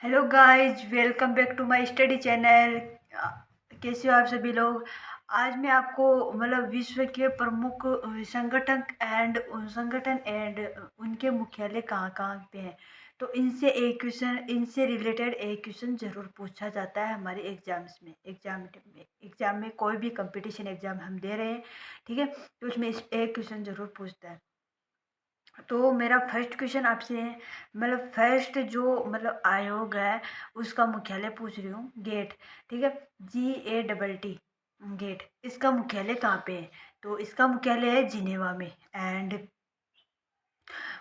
Hello guys, welcome back to my study channel. कैसे हो आप सभी लोग। आज मैं आपको विश्व के प्रमुख संगठन एंड उनके मुख्यालय कहाँ कहाँ पे हैं। तो इनसे रिलेटेड एक क्वेश्चन जरूर पूछा जाता है हमारे एग्जाम में कोई भी कंपटीशन एग्जाम हम दे रहे हैं। ठीक है, तो उसमें एक क्वेश्चन जरूर पूछता है। तो मेरा फर्स्ट क्वेश्चन आपसे है, फर्स्ट जो आयोग है उसका मुख्यालय पूछ रही हूँ। गेट, ठीक है, GATT, गेट, इसका मुख्यालय कहाँ पे है। तो इसका मुख्यालय है जिनेवा में। एंड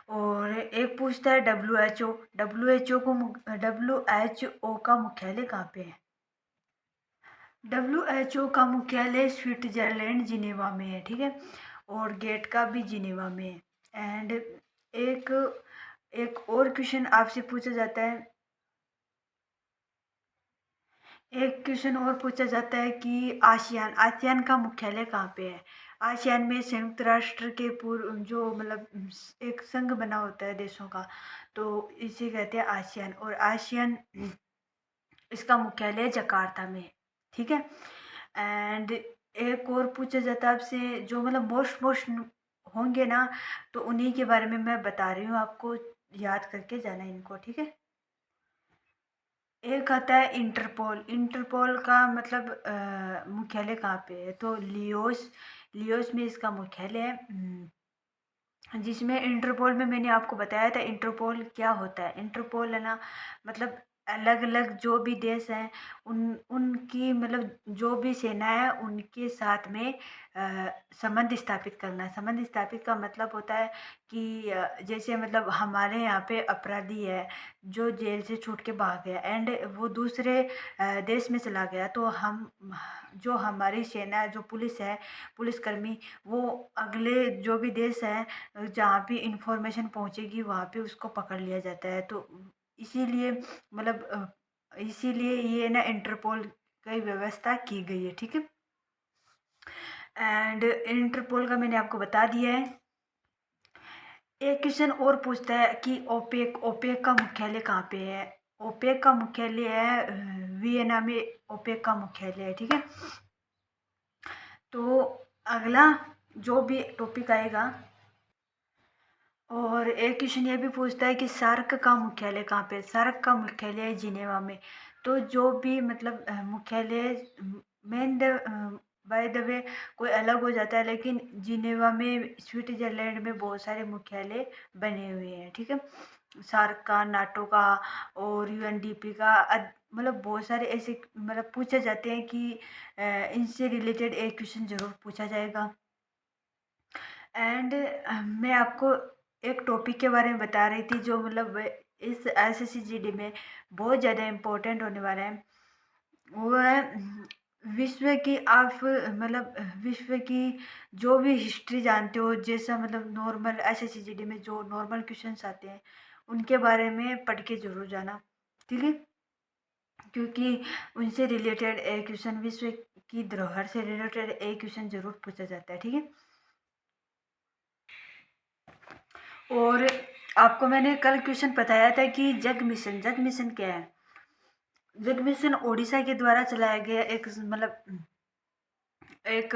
और एक पूछता है डब्ल्यू एच ओ का मुख्यालय कहाँ पे है। WHO का मुख्यालय स्विट्जरलैंड जिनेवा में है। ठीक है, और गेट का भी जिनेवा में है। एंड एक एक और क्वेश्चन आपसे पूछा जाता है। एक क्वेश्चन और पूछा जाता है कि आसियान आसियान का मुख्यालय कहाँ पे है। आसियान में संयुक्त राष्ट्र के पूर्व जो एक संघ बना होता है देशों का, तो इसे कहते हैं आसियान। और आसियान इसका मुख्यालय जकार्ता में है। ठीक है, एंड एक और पूछा जाता है आपसे जो मोस्ट मोस्ट होंगे ना, तो उन्हीं के बारे में मैं बता रही हूँ आपको। याद करके जाना इनको। ठीक है, एक आता है इंटरपोल। इंटरपोल का मुख्यालय कहाँ पे है। तो लियोस लियोस में इसका मुख्यालय है। जिसमें इंटरपोल में मैंने आपको बताया था इंटरपोल क्या होता है। इंटरपोल है ना, मतलब अलग अलग जो भी देश हैं उन उनकी जो भी सेना है उनके साथ में संबंध स्थापित करना। संबंध स्थापित का मतलब होता है कि जैसे हमारे यहाँ पे अपराधी है जो जेल से छूट के भाग गया एंड वो दूसरे देश में चला गया, तो हम जो हमारी सेना जो पुलिस है, पुलिसकर्मी, वो अगले जो भी देश है जहाँ भी इंफॉर्मेशन पहुँचेगी वहाँ पे उसको पकड़ लिया जाता है। तो इसीलिए इसीलिए ये ना इंटरपोल की व्यवस्था की गई है। ठीक है, एंड इंटरपोल का मैंने आपको बता दिया है। एक क्वेश्चन और पूछता है कि ओपेक ओपेक का मुख्यालय कहाँ पे है। ओपेक का मुख्यालय है वियना में। ओपेक का मुख्यालय है। ठीक है, तो अगला जो भी टॉपिक आएगा, और एक क्वेश्चन ये भी पूछता है कि सार्क का मुख्यालय कहाँ पे है। सार्क का मुख्यालय है जिनेवा में। तो जो भी मुख्यालय मेन बाय द वे कोई अलग हो जाता है, लेकिन जिनेवा में स्विट्जरलैंड में बहुत सारे मुख्यालय बने हुए हैं। ठीक है, सार्क का, नाटो का और UNDP का बहुत सारे ऐसे पूछे जाते हैं कि इनसे रिलेटेड एक क्वेश्चन जरूर पूछा जाएगा। एंड मैं आपको एक टॉपिक के बारे में बता रही थी जो इस SSCGD में बहुत ज़्यादा इम्पोर्टेंट होने वाला है। वो है विश्व की आप विश्व की जो भी हिस्ट्री जानते हो, जैसा नॉर्मल SSCGD में जो नॉर्मल क्वेश्चंस आते हैं उनके बारे में पढ़ के जरूर जाना। ठीक है, क्योंकि उनसे रिलेटेड एक क्वेश्चन, विश्व की धरोहर से रिलेटेड एक क्वेश्चन जरूर पूछा जाता है। ठीक है, और आपको मैंने कल क्वेश्चन बताया था कि जग मिशन क्या है। जग मिशन ओडिशा के द्वारा चलाया गया एक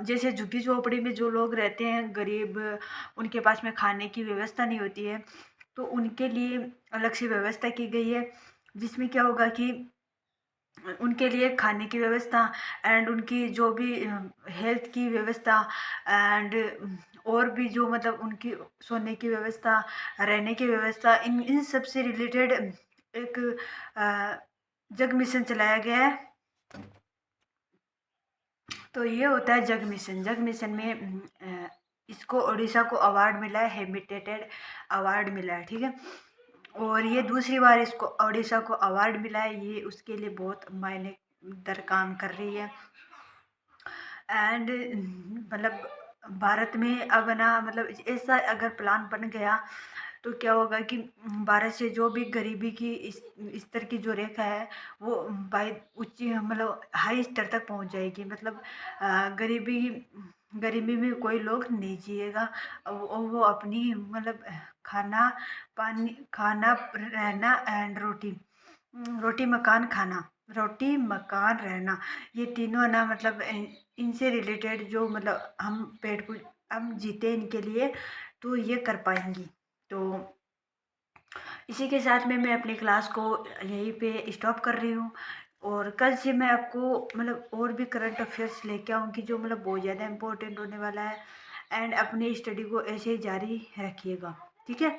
जैसे झुग्गी झोपड़ी में जो लोग रहते हैं गरीब, उनके पास में खाने की व्यवस्था नहीं होती है, तो उनके लिए अलग से व्यवस्था की गई है। जिसमें क्या होगा कि उनके लिए खाने की व्यवस्था एंड उनकी जो भी हेल्थ की व्यवस्था एंड और भी जो उनकी सोने की व्यवस्था, रहने की व्यवस्था, इन इन सब से रिलेटेड एक जग मिशन चलाया गया है। तो ये होता है जग मिशन। जग मिशन में इसको उड़ीसा को अवार्ड मिला है, हेमिटेटेड अवार्ड मिला है। ठीक है, और ये दूसरी बार इसको उड़ीसा को अवार्ड मिला है। ये उसके लिए बहुत मायने दर काम कर रही है। एंड भारत में अब ना ऐसा अगर प्लान बन गया तो क्या होगा कि भारत से जो भी गरीबी की इस स्तर की जो रेखा है वो बाई ऊंची हाई स्तर तक पहुंच जाएगी। गरीबी गरीबी में कोई लोग नहीं जिएगा। वो अपनी खाना पानी, खाना, रहना एंड रोटी, रोटी मकान खाना, रोटी मकान रहना, ये तीनों ना मतलब इनसे रिलेटेड जो मतलब हम जीते इनके लिए, तो ये कर पाएंगी। तो इसी के साथ में मैं अपनी क्लास को यहीं पे स्टॉप कर रही हूँ। और कल से मैं आपको मतलब और भी करंट अफेयर्स लेके आऊँगी जो मतलब बहुत ज़्यादा इम्पोर्टेंट होने वाला है। एंड अपनी स्टडी को ऐसे ही जारी रखिएगा, ठीक है।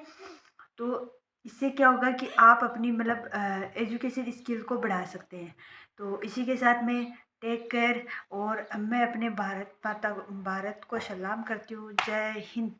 तो इससे क्या होगा कि आप अपनी मतलब एजुकेशन स्किल को बढ़ा सकते हैं। तो इसी के साथ में टेक केयर। और मैं अपने भारत को सलाम करती हूँ। जय हिंद।